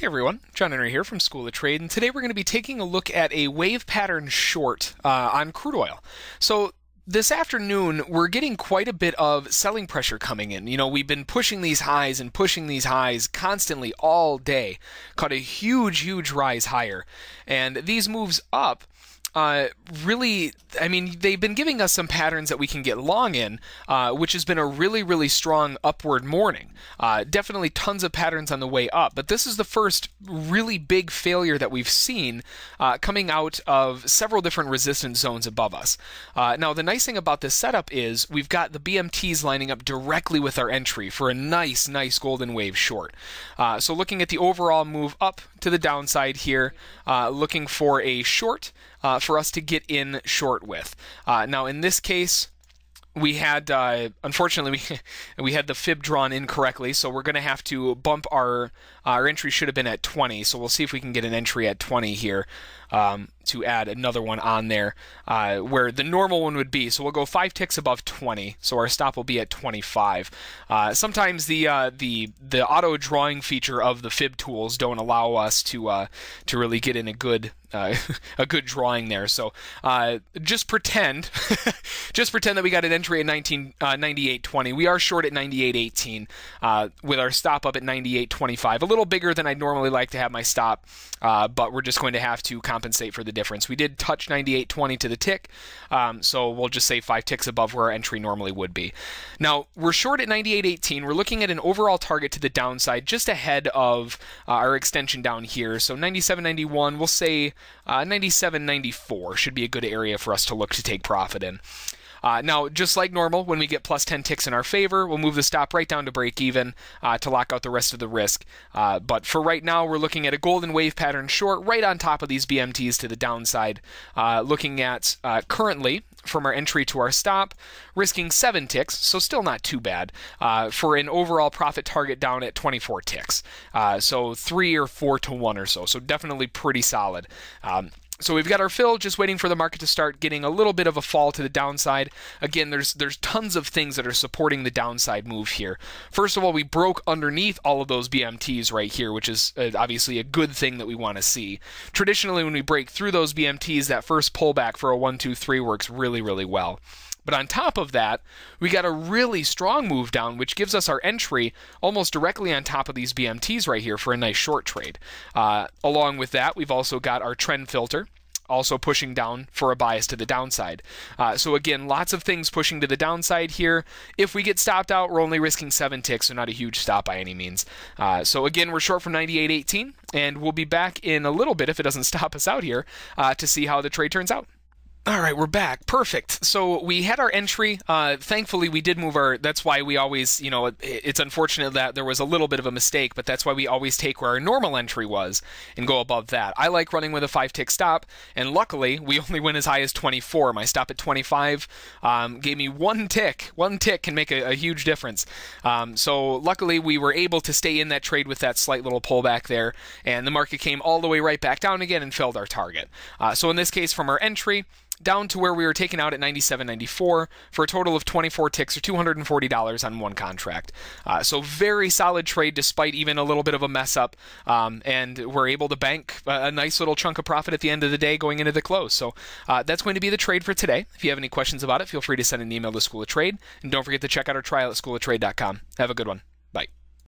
Hey everyone, John Henry here from School of Trade, and today we're going to be taking a look at a wave pattern short on crude oil. So this afternoon, we're getting quite a bit of selling pressure coming in. You know, we've been pushing these highs and pushing these highs constantly all day, caught a huge rise higher, and these moves up really, I mean, they've been giving us some patterns that we can get long in, which has been a really strong upward morning. Definitely tons of patterns on the way up, but this is the first really big failure that we've seen coming out of several different resistance zones above us. Now, the nice thing about this setup is we've got the BMTs lining up directly with our entry for a nice golden wave short. So looking at the overall move up to the downside here, looking for a short for us to get in short with. Now, in this case, we had, unfortunately, we had the fib drawn incorrectly, so we're going to have to bump our entry should have been at 20, so we'll see if we can get an entry at 20 here to add another one on there where the normal one would be. So we'll go 5 ticks above 20, so our stop will be at 25. Sometimes the auto drawing feature of the fib tools don't allow us to really get in a good drawing there. So just pretend that we got an entry at 98.20. We are short at 98.18 with our stop up at 98.25. A little bigger than I'd normally like to have my stop, but we're just going to have to compensate for the difference. We did touch 98.20 to the tick, so we'll just say 5 ticks above where our entry normally would be. Now, we're short at 98.18. We're looking at an overall target to the downside just ahead of our extension down here. So 97.91, we'll say 97.94 should be a good area for us to look to take profit in. Now, just like normal, when we get plus 10 ticks in our favor, we'll move the stop right down to break even to lock out the rest of the risk. But for right now, we're looking at a golden wave pattern short right on top of these BMTs to the downside. Looking at currently from our entry to our stop, risking 7 ticks, so still not too bad, for an overall profit target down at 24 ticks. So 3 or 4 to 1 or so. So definitely pretty solid. So we've got our fill, just waiting for the market to start getting a little bit of a fall to the downside. Again, there's tons of things that are supporting the downside move here. First of all, we broke underneath all of those BMTs right here, which is obviously a good thing that we want to see. Traditionally, when we break through those BMTs, that first pullback for a 1, 2, 3 works really well. But on top of that, we got a really strong move down, which gives us our entry almost directly on top of these BMTs right here for a nice short trade. Along with that, we've also got our trend filter, also pushing down for a bias to the downside. So again, lots of things pushing to the downside here. If we get stopped out, we're only risking 7 ticks, so not a huge stop by any means. So again, we're short from 98.18, and we'll be back in a little bit if it doesn't stop us out here to see how the trade turns out. All right, we're back. Perfect. So we had our entry. Thankfully, we did move our, that's why we always, you know, it's unfortunate that there was a little bit of a mistake, but that's why we always take where our normal entry was and go above that. I like running with a 5-tick stop, and luckily, we only went as high as 24. My stop at 25 gave me 1 tick. 1 tick can make a huge difference. So luckily, we were able to stay in that trade with that slight little pullback there, and the market came all the way right back down again and filled our target. So in this case, from our entry, down to where we were taken out at 97.94 for a total of 24 ticks or $240 on 1 contract. So very solid trade despite even a little bit of a mess up, and we're able to bank a nice little chunk of profit at the end of the day going into the close. So that's going to be the trade for today. If you have any questions about it, feel free to send an email to School of Trade, and don't forget to check out our trial at schooloftrade.com. Have a good one.